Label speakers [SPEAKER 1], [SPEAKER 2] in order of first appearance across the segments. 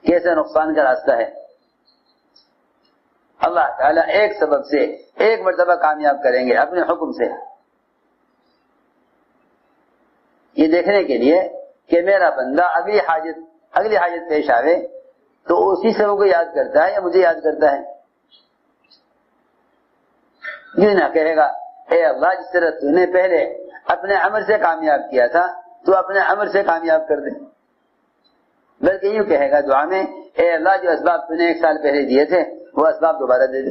[SPEAKER 1] کیسے نقصان کا راستہ ہے. اللہ تعالیٰ ایک سبب سے ایک مرتبہ کامیاب کریں گے اپنے حکم سے، یہ دیکھنے کے لیے کہ میرا بندہ اگلی حاجت پیش آوے تو اسی سبب کو یاد کرتا ہے یا مجھے یاد کرتا ہے. یوں نہ کہے گا اے اللہ جس طرح تو نے پہلے اپنے عمل سے کامیاب کیا تھا تو اپنے عمل سے کامیاب کر دے، بلکہ یوں کہے گا دعا میں اے اللہ جو اسباب تو نے 1 سال پہلے دیے تھے وہ اسباب دوبارہ دے دے.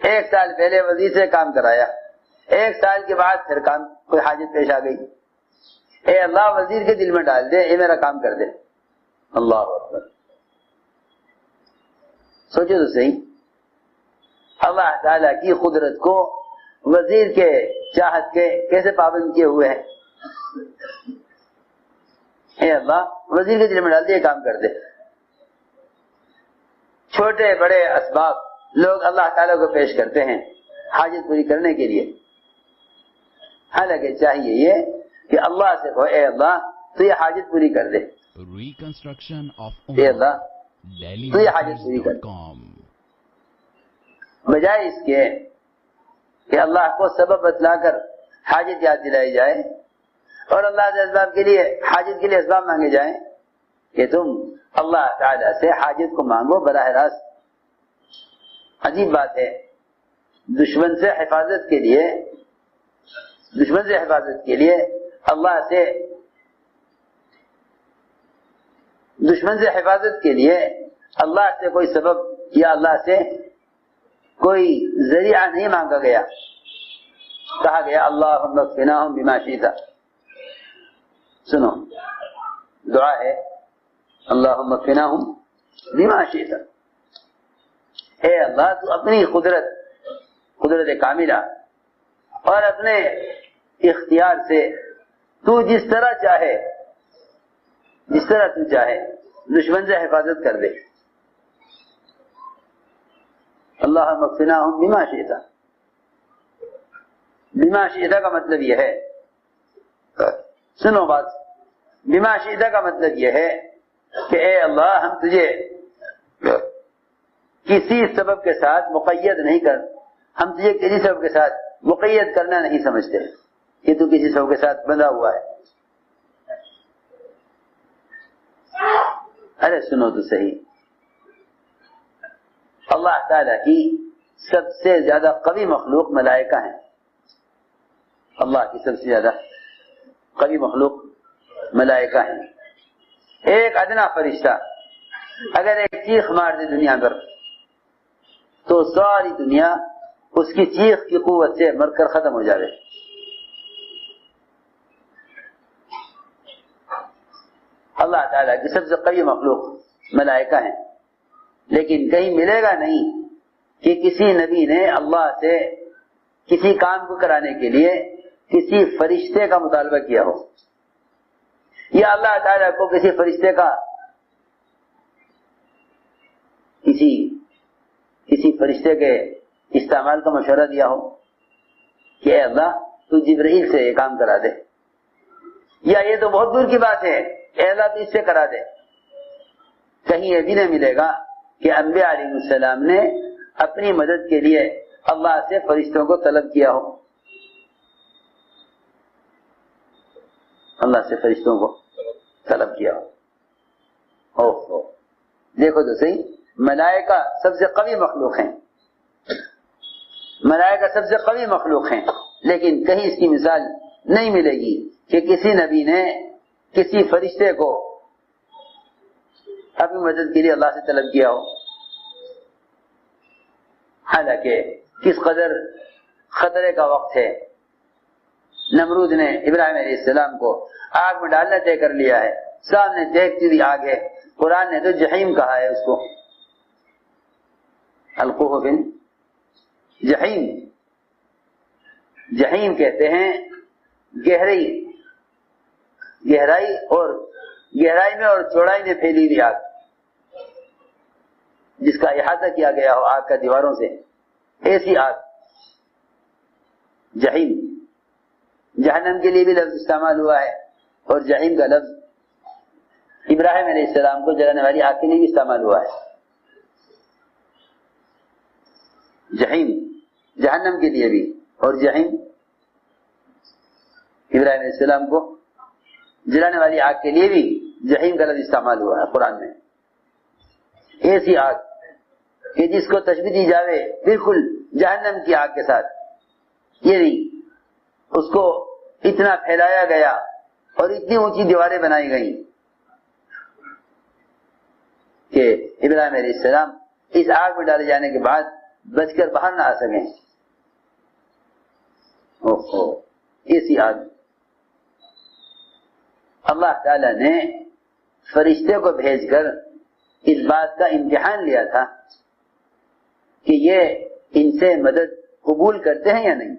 [SPEAKER 1] 1 سال پہلے وزیر سے کام کرایا، 1 سال کے بعد پھر کام کوئی حاجت پیش آ گئی، اے اللہ وزیر کے دل میں ڈال دے، اے میرا کام کر دے. اللہ اکبر. سوچو تو صحیح، اللہ تعالیٰ کی قدرت کو وزیر کے چاہت کے کیسے پابند کیے ہوئے ہیں. اے اللہ وزیر کے دل میں ڈال دے، کام کر دے. چھوٹے بڑے اسباب لوگ اللہ تعالیٰ کو پیش کرتے ہیں حاجت پوری کرنے کے لیے، حالانکہ چاہیے یہ کہ اللہ سے کہو اے اللہ تو یہ حاجت پوری کر دے، اے اللہ تو یہ حاجت پوری کر دے، بجائے اس کے کہ اللہ کو سبب بتلا کر حاجت یاد دلائی جائے اور اللہ کے اسباب کے لیے حاجت کے لیے اسباب مانگے جائیں کہ تم اللہ تعالیٰ سے حاجت کو مانگو براہ راست. عجیب بات ہے، دشمن سے حفاظت کے لیے اللہ سے کوئی سبب یا اللہ سے کوئی ذریعہ نہیں مانگا گیا. کہا گیا اللہم اکفناہم بما شئت. سنو دعا ہے اللہم اکفناہم بما شئت. اے اللہ تو اپنی قدرت کاملہ اور اپنے اختیار سے تو جس طرح تو چاہے دشمن سے حفاظت کر دے. اللہم اکفناہم بما شئت. بما شئت کا مطلب یہ ہے، سنو بات، بما شئت کا مطلب یہ ہے کہ اے اللہ ہم تجھے کسی سبب کے ساتھ مقید نہیں ہم تجھے کسی سبب کے ساتھ مقید کرنا نہیں سمجھتے کہ تو کسی سبب کے ساتھ بندھا ہوا ہے. ارے سنو تو صحیح، اللہ تعالیٰ کی سب سے زیادہ قوی مخلوق ملائکہ ہیں. اللہ کی سب سے زیادہ قوی مخلوق ملائکہ ہیں. ایک ادنا فرشتہ اگر ایک چیخ مار دے دنیا پر تو ساری دنیا اس کی چیخ کی قوت سے مر کر ختم ہو جائے. اللہ تعالیٰ کی سب سے قوی مخلوق ملائکہ ہیں، لیکن کہیں ملے گا نہیں کہ کسی نبی نے اللہ سے کسی کام کو کرانے کے لیے کسی فرشتے کا مطالبہ کیا ہو، یا اللہ تعالیٰ کو کسی فرشتے کا کسی فرشتے کے استعمال کا مشورہ دیا ہو کہ اے اللہ تو جبرائیل سے یہ کام کرا دے، یا یہ تو بہت دور کی بات ہے اے اللہ تو اس سے کرا دے. کہیں یہ بھی نہیں ملے گا کہ انبیاء علیہ السلام نے اپنی مدد کے لیے اللہ سے فرشتوں کو طلب کیا ہو، اللہ سے فرشتوں کو طلب کیا ہو. دیکھو تو صحیح، ملائکہ سب سے قوی مخلوق ہیں، ملائکہ سب سے قوی مخلوق ہیں، لیکن کہیں اس کی مثال نہیں ملے گی کہ کسی نبی نے کسی فرشتے کو اپنی مدد کے لیے اللہ سے طلب کیا ہو. حالانکہ کس قدر خطرے کا وقت ہے، نمرود نے ابراہیم علیہ السلام کو آگ میں ڈالنا طے کر لیا ہے، سامنے دیکھتی ہوئی آگ ہے. قرآن نے تو جہیم کہا ہے اس کو، القوہ بن جہیم. جہیم کہتے ہیں گہرائی میں اور چوڑائی میں پھیلی ہوئی آگ، جس کا احاطہ کیا گیا ہو آگ کا دیواروں سے، ایسی آگ جہیم. جہنم کے لیے بھی لفظ استعمال ہوا ہے اور جہیم کا لفظ ابراہیم علیہ السلام کو جلانے والی آگ کے لیے بھی استعمال ہوا ہے. جہنم جہنم کے لیے بھی, اور جہنم ابراہیم علیہ السلام کو جلانے والی آگ کے لیے بھی جہنم کا لفظ استعمال ہوا ہے قرآن میں. ایسی آگ کہ جس کو تشبیہ دی جاوے بالکل جہنم کی آگ کے ساتھ, یہ نہیں, اس کو اتنا پھیلایا گیا اور اتنی اونچی دیواریں بنائی گئیں کہ ابراہیم علیہ السلام اس آگ میں ڈالے جانے کے بعد بچ کر باہر نہ آ سکیں. ایسی آگ. اللہ تعالی نے فرشتے کو بھیج کر اس بات کا امتحان لیا تھا کہ یہ ان سے مدد قبول کرتے ہیں یا نہیں.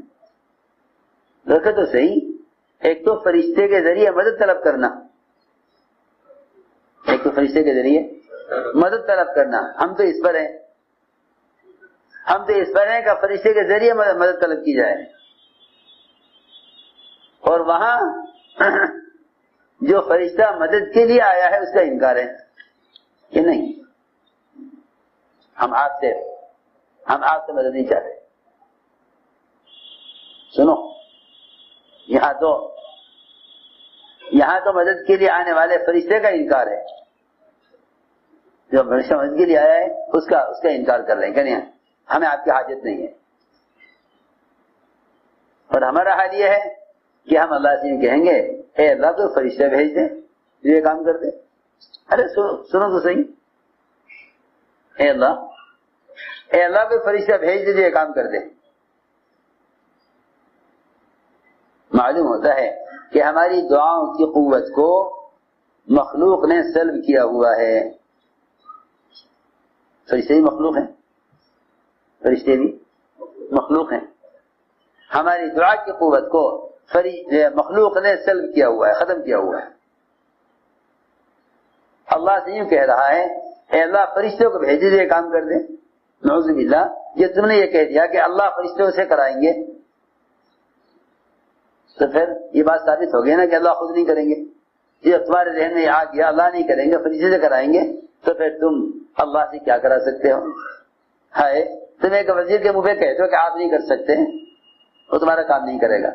[SPEAKER 1] دیکھو تو صحیح, ایک تو فرشتے کے ذریعے مدد طلب کرنا, ایک تو فرشتے کے ذریعے مدد طلب کرنا, ہم تو اس پر ہیں کہ فرشتے کے ذریعے مدد طلب کی جائے, اور وہاں جو فرشتہ مدد کے لیے آیا ہے اس کا انکار ہے کہ نہیں, ہم آپ سے مدد نہیں چاہتے. سنو, یہاں تو مدد کے لیے آنے والے فرشتے کا انکار ہے. جو فرشتہ مدد کے لیے آیا ہے اس کا انکار کر رہے ہیں کہ نہیں, ہمیں آپ کی حاجت نہیں ہے. اور ہمارا حال یہ ہے کہ ہم اللہ سے کہیں گے اے اللہ تو فرشتے بھیج دے جو یہ کام کر دے. ارے سنو تو صحیح, اے اللہ کوئی فرشتہ بھیج دے جو یہ کام کر دے. معلوم ہوتا ہے کہ ہماری دعاؤں کی قوت کو مخلوق نے سلب کیا ہوا ہے. فرشتے بھی مخلوق ہیں, ہماری دعا کی قوت کو مخلوق نے سلب کیا ہوا ہے, ختم کیا ہوا ہے. اللہ سے یوں کہہ رہا ہے اے اللہ فرشتوں کو بھیجے یہ کام کر دے. نعوذ باللہ, یہ تم نے یہ کہہ دیا کہ اللہ فرشتوں سے کرائیں گے, تو پھر یہ بات ثابت ہو گئی نا کہ اللہ خود نہیں کریں گے. یہ تمہارے ذہن میں آ گیا اللہ نہیں کریں گے فرشتے سے کرائیں گے, تو پھر تم اللہ سے کیا کرا سکتے ہو؟ ہائے, تم ایک وزیر کے منہ پہ کہتے ہو کہ آپ نہیں کر سکتے, وہ تمہارا کام نہیں کرے گا.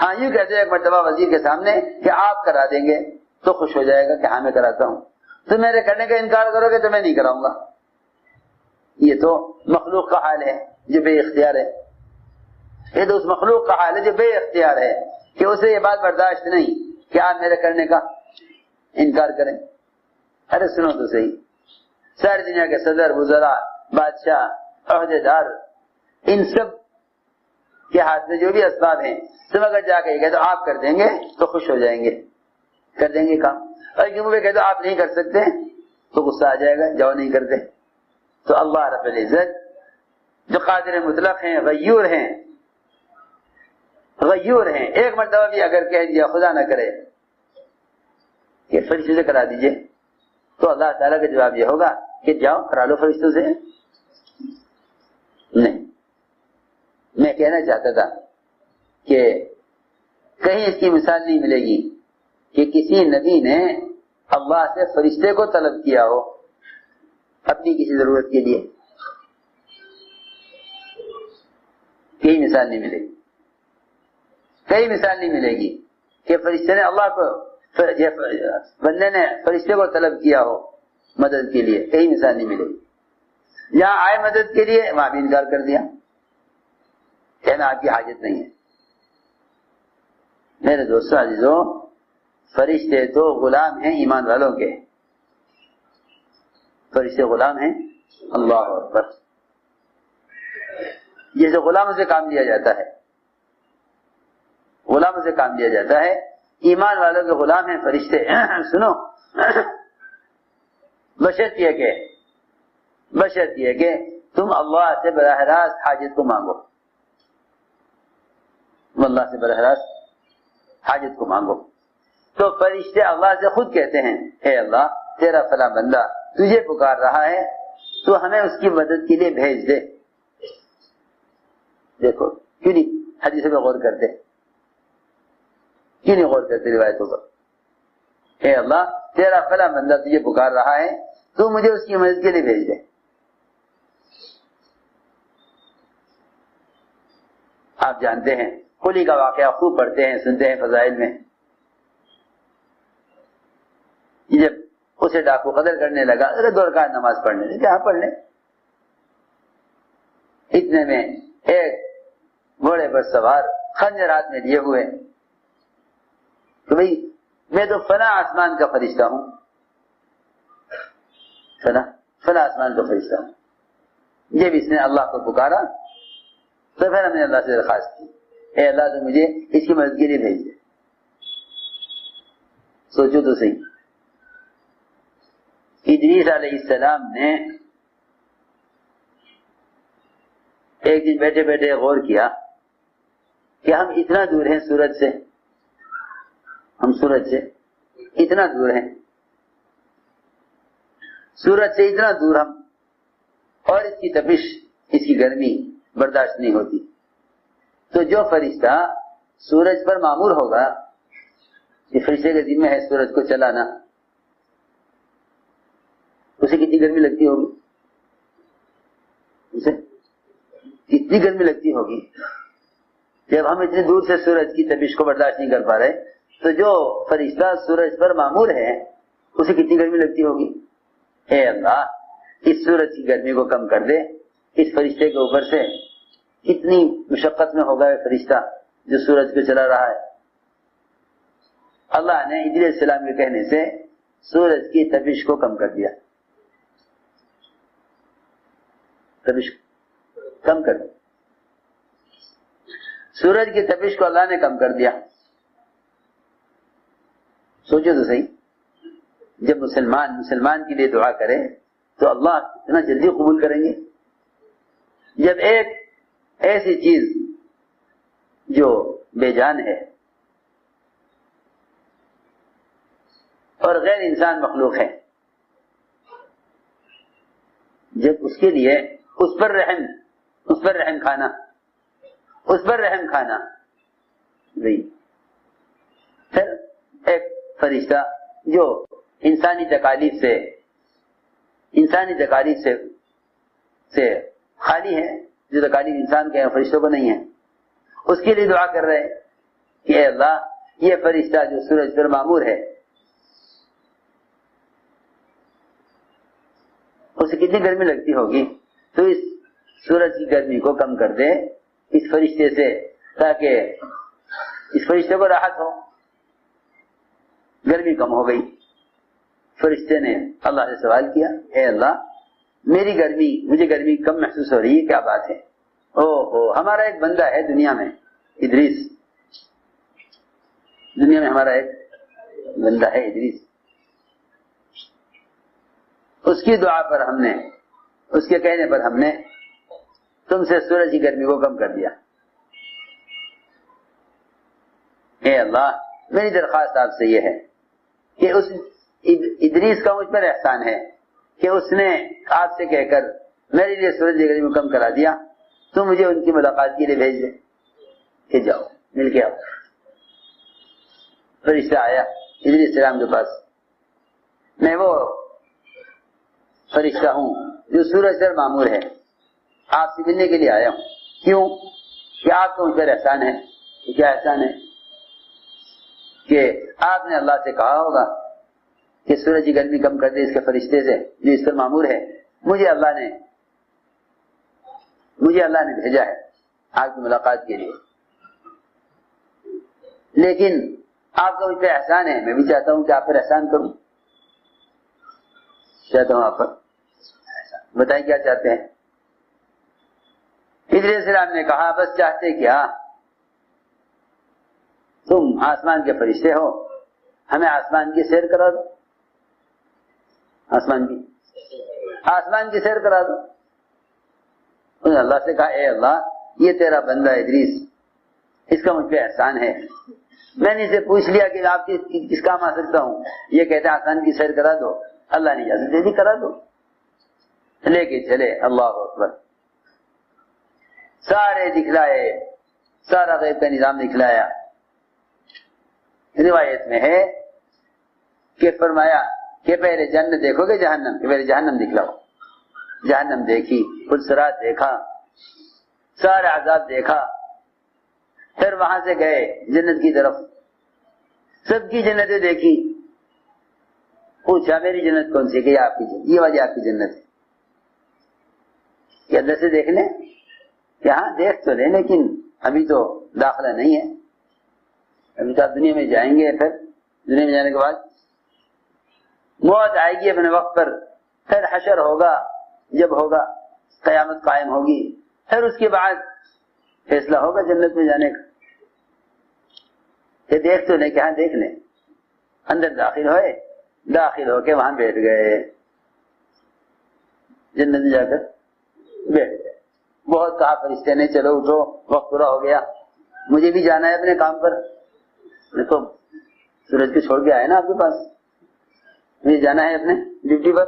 [SPEAKER 1] ہاں یوں کہتے ہو ایک مرتبہ وزیر کے سامنے کہ آپ کرا دیں گے تو خوش ہو جائے گا کہ ہاں میں کراتا ہوں. تم میرے کرنے کا انکار کرو گے تو میں نہیں کراؤں گا. یہ تو مخلوق کا حال ہے جو بے اختیار ہے. یہ تو اس مخلوق کا حال ہے جو بے اختیار ہے کہ اسے یہ بات برداشت نہیں کہ آپ میرے کرنے کا انکار کریں. ارے سنو تو صحیح, ساری دنیا کے صدر, وزراء, بادشاہ, عہدے دار, ان سب کے ہاتھ میں جو بھی اسباب ہیں تم اگر جا کے کہہ دو آپ کر دیں گے تو خوش ہو جائیں گے, کر دیں گے کام. اور کیوں بھی کہہ دو آپ نہیں کر سکتے تو غصہ آ جائے گا, جاؤ نہیں کرتے. تو اللہ رب العزت جو قادر مطلق ہیں, غیور ہیں, ایک مرتبہ بھی اگر کہہ دیا خدا نہ کرے کہ فرشتے سے کرا دیجئے, تو اللہ تعالیٰ کا جواب یہ ہوگا کہ جاؤ کرا لو فرشتوں سے. نہیں, میں کہنا چاہتا تھا کہ کہیں اس کی مثال نہیں ملے گی کہ کسی نبی نے اللہ سے فرشتے کو طلب کیا ہو اپنی کسی ضرورت کے لیے. کہیں مثال نہیں ملے گی کہ فرشتے نے اللہ کو, بندے نے فرشتے کو طلب کیا ہو مدد کے لیے. کہیں مثال نہیں ملے گی. جہاں آئے مدد کے لیے وہاں بھی انکار کر دیا, کہنا آپ کی حاجت نہیں ہے. میرے دوستوں عزیزوں, فرشتے تو غلام ہیں ایمان والوں کے, فرشتے غلام ہیں. اللہ اکبر. جیسے غلاموں سے کام لیا جاتا ہے, ایمان والوں کے غلام ہیں فرشتے. سنو, بشرط یہ کہ تم اللہ سے براہ راست حاجت کو مانگو, تو فرشتے اللہ سے خود کہتے ہیں اے اللہ تیرا فلاں بندہ تجھے پکار رہا ہے, تو ہمیں اس کی مدد کے لیے بھیج دے. دیکھو کیوں نہیں حدیث میں غور کرتے, روایتوں پر. اے اللہ تیرا فلاں بندہ تجھے پکار رہا ہے، تو مجھے اس کی مدد کے لیے بھیج دے۔ آپ جانتے ہیں قلی کا واقعہ خوب پڑھتے ہیں، سنتے ہیں فضائل میں، جب اسے ڈاکو قتل کرنے لگا، ارے 2 رکعت نماز پڑھنے لگے، کیا پڑھ لیں؟ اتنے میں ایک گھوڑے پر سوار خنجر ہاتھ میں لیے ہوئے کہ بھئی میں تو فلاں آسمان کا فرشتہ ہوں، فلاں آسمان کا فرشتہ ہوں۔ جب اس نے اللہ کو پکارا تو پھر ہم نے اللہ سے درخواست کی، اے اللہ تو مجھے اس کی مدد کے لیے بھیج دے۔ سوچو تو صحیح، ادریس علیہ السلام نے ایک دن بیٹھے بیٹھے غور کیا کہ ہم اتنا دور ہیں سورج سے، ہم سورج سے اتنا دور ہیں، سورج سے اتنا دور ہم، اور اس کی تپش، اس کی گرمی برداشت نہیں ہوتی، تو جو فرشتہ سورج پر مامور ہوگا، یہ فرشتے کے ذمہ ہے سورج کو چلانا، اسے کتنی گرمی لگتی ہوگی؟ اسے کتنی گرمی لگتی ہوگی؟ جب ہم اتنی دور سے سورج کی تپش کو برداشت نہیں کر پا رہے، تو جو فرشتہ سورج پر مامور ہے اسے کتنی گرمی لگتی ہوگی؟ اے اللہ اس سورج کی گرمی کو کم کر دے، اس فرشتے کے اوپر سے کتنی مشقت میں ہوگا یہ فرشتہ جو سورج کو چلا رہا ہے۔ اللہ نے ادریس علیہ السلام کے کہنے سے سورج کی تپش کو کم کر دیا، تپش کم کر دیا، سورج کی تپش کو اللہ نے کم کر دیا۔ سوچو تو صحیح، جب مسلمان کے لیے دعا کرے تو اللہ اتنا جلدی قبول کریں گے؟ جب ایک ایسی چیز جو بے جان ہے اور غیر انسان مخلوق ہے، جب اس کے لیے اس پر رحم کھانا نہیں، پھر ایک فرشتہ جو انسانی تکالیف سے خالی ہے، جو تکالیف انسان کے ہیں فرشتوں کو نہیں ہے، اس کے لیے دعا کر رہے کہ اے اللہ یہ فرشتہ جو سورج پر مامور ہے اسے کتنی گرمی لگتی ہوگی، تو اس سورج کی گرمی کو کم کر دے اس فرشتے سے، تاکہ اس فرشتے کو راحت ہو۔ گرمی کم ہو گئی، فرشتے نے اللہ سے سوال کیا، اے اللہ مجھے گرمی کم محسوس ہو رہی ہے، کیا بات ہے؟ ہمارا ایک بندہ ہے دنیا میں، ادریس، دنیا میں ہمارا ایک بندہ ہے ادریس، اس کی دعا پر اس کے کہنے پر ہم نے تم سے سورج کی گرمی کو کم کر دیا۔ اے اللہ میری درخواست آپ سے یہ ہے کہ اس ادریس کا مجھ پر احسان ہے کہ اس نے آپ سے کہہ کر میرے لیے سورج کی گرمی کو کم کرا دیا، تو مجھے ان کی ملاقات کے لیے بھیج دے کہ جاؤ مل کے آؤ۔ فرشتہ آیا ادریس السلام کے پاس، میں وہ فرشتہ ہوں جو سورج پر مامور ہے، آپ سے ملنے کے لیے آیا ہوں۔ کیوں؟ کہ آپ کو مجھ پر احسان ہے۔ کیا احسان ہے؟ کہ آپ نے اللہ سے کہا ہوگا کہ سورج کی گرمی کم کر دے اس کے فرشتے سے جو اس پر مامور ہے، مجھے اللہ نے بھیجا ہے آپ کی ملاقات کے لیے، لیکن آپ کا مجھ پہ احسان ہے، میں بھی چاہتا ہوں کہ آپ پر احسان کروں، چاہتا ہوں آپ پر احسان۔ بتائیں کیا چاہتے ہیں؟ ادریس السلام نے کہا بس چاہتے کیا، تم آسمان کے فرشتے ہو، ہمیں آسمان کی سیر کرا دو، آسمان کی سیر کرا دو۔ انہوں نے اللہ سے کہا اے اللہ یہ تیرا بندہ ادریس، اس کا مجھ پہ احسان ہے، میں نے اسے پوچھ لیا کہ آپ کس کام آ سکتا ہوں، یہ کہتے ہیں آسمان کی سیر کرا دو، اللہ نے اجازت دے دی کرا دو، لے کے چلے۔ اللہ اکبر، سارے دکھلائے، سارا غیب کا نظام دکھلایا۔ روایت میں ہے کہ فرمایا کہ پہلے جنت دیکھو گے جہنم، کہ پہلے جہنم دکھلاؤ. جہنم دیکھی، پلسرات دیکھا، سارا عذاب دیکھا. پھر وہاں سے گئے جنت کی طرف، سب کی جنتیں دیکھی. پوچھا میری جنت کون سی؟ کہ آپ کی جنت، یہ والی آپ کی جنت ہے. کہ اندر سے دیکھ لیں، کہ ہاں دیکھ تو لیں لیکن ابھی تو داخلہ نہیں ہے، ابھی تو آپ دنیا میں جائیں گے. پھر دنیا میں جانے کے بعد موت آئے گی اپنے وقت پر، پھر حشر ہوگا، جب ہوگا قیامت قائم ہوگی، پھر اس کے بعد فیصلہ ہوگا جنت میں جانے کا. کہ دیکھ تو لیں، کہ ہاں دیکھ لیں. اندر داخل ہوئے، داخل ہو کے وہاں بیٹھ گئے، جنت میں جا کر بیٹھ گئے. بہت کہا فرشتے نے چلو اٹھو، وقت پورا ہو گیا، مجھے بھی جانا ہے اپنے کام پر. دیکھو سورج کو چھوڑ کے آئے نا آپ کے پاس، مجھے جانا ہے اپنے ڈیوٹی پر.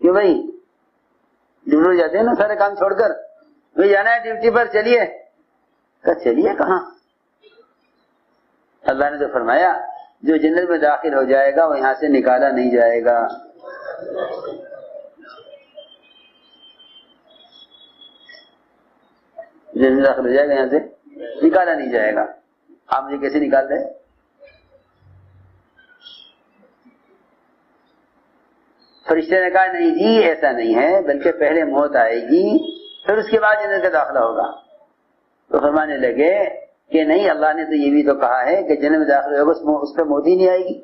[SPEAKER 1] کیوں بھائی ڈیوٹی جاتے ہیں نا سارے کام چھوڑ کر، مجھے جانا ہے ڈیوٹی پر، چلیے. کہ چلیے کہاں؟ اللہ نے تو فرمایا جو جنت میں داخل ہو جائے گا وہ یہاں سے نکالا نہیں جائے گا. جنت داخل ہو جائے گا یہاں سے نکالا نہیں جائے گا. آپ مجھے کیسے نکال رہے؟ فرشتے نے کہا نہیں جی ایسا نہیں ہے، بلکہ پہلے موت آئے گی پھر اس کے بعد جنت کا داخلہ ہوگا. تو فرمانے لگے کہ نہیں، اللہ نے تو یہ بھی تو کہا ہے کہ جنت میں داخل ہوگا اس پہ موت ہی نہیں آئے گی.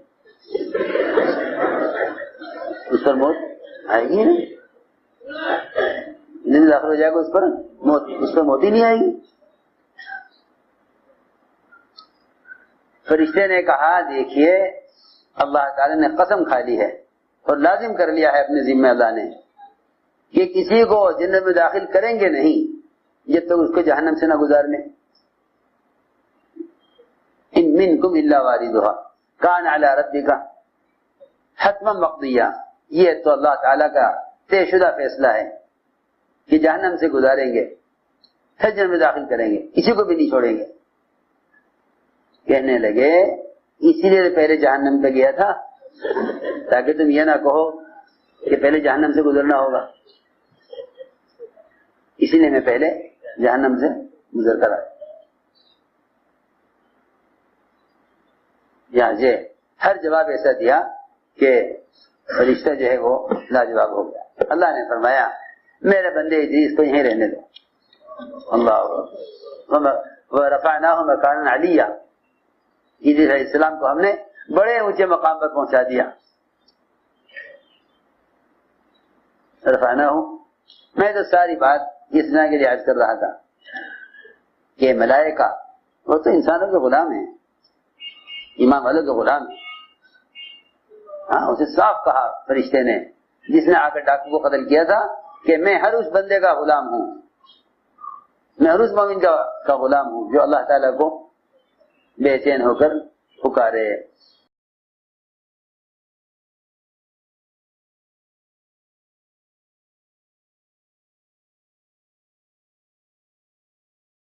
[SPEAKER 1] اس پر موت آئے گی نا، جنت داخل ہو جائے گا اس پر موت ہی نہیں آئے گی. فرشتے نے کہا دیکھیے اللہ تعالی نے قسم کھا لی ہے اور لازم کر لیا ہے اپنے ذمہ اللہ نے کہ کسی کو جنت میں داخل کریں گے نہیں جب تک اس کو جہنم سے نہ گزار لیں. ان منکم الا واردھا کان علی ربک حتما مقضیا. یہ تو اللہ تعالیٰ کا طے شدہ فیصلہ ہے کہ جہنم سے گزاریں گے، پھر جنت میں داخل کریں گے، کسی کو بھی نہیں چھوڑیں گے. کہنے لگے اسی لیے پہلے جہنم پہ گیا تھا تاکہ تم یہ نہ کہو کہ پہلے جہنم سے گزرنا ہوگا، اسی لیے میں پہلے جہنم سے گزر کر آیا. یہاں سے ہر جواب ایسا دیا کہ فرشتہ جو ہے وہ لاجواب ہو گیا. اللہ نے فرمایا میرے بندے ادریس کو یہیں رہنے دو. اللہ ورفعناہ مکانا علیہ. ادریس علیہ السلام کو ہم نے بڑے اونچے مقام پر پہنچا دیا. رفعناہ، میں تو ساری بات اس طرح کے لیے عرض کر رہا تھا کہ ملائکہ وہ تو انسانوں کے غلام ہیں، امام والوں کے غلام ہیں. ہاں اسے صاف کہا فرشتے نے جس نے آ کر ڈاکو کو قتل کیا تھا کہ میں ہر اس بندے کا غلام ہوں، میں ہر اس مومن کا غلام ہوں جو اللہ تعالیٰ کو بے چین ہو کر پکارے.